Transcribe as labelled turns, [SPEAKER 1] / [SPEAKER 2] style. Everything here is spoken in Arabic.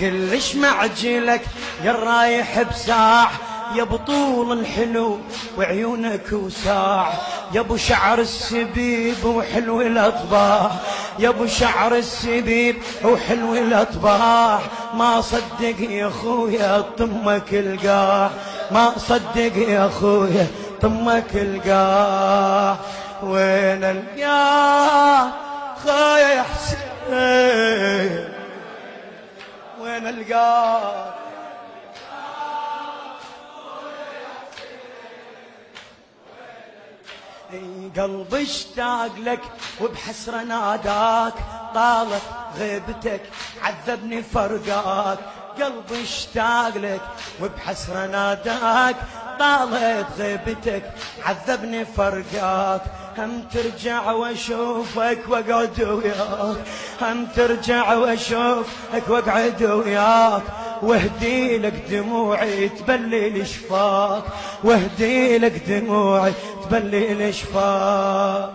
[SPEAKER 1] كلش معجلك يا الرايح بساع، يا بطول الحلو وعيونك وساع، يا ابو شعر السبيب وحلو الاطباع، يا ابو شعر السبيب وحلو الاطباع. ما صدق يا خويا طمك القاع، ما صدق يا خويا طمك القاع. وين القاع خويا يا حسين، وين القاع؟ قلبي اشتاق لك وبحسرة ناداك، طالت غيبتك عذبني فرقاك. قلبي اشتاق لك وبحسرة ناداك، طالت غيبتك عذبني فرقاك. هم ترجع واشوفك واقعد وياك، هم ترجع واشوفك واقعد وياك، واهدي لك دموعي تبلل شفاك، واهدي لك دموعي تبلل شفاك.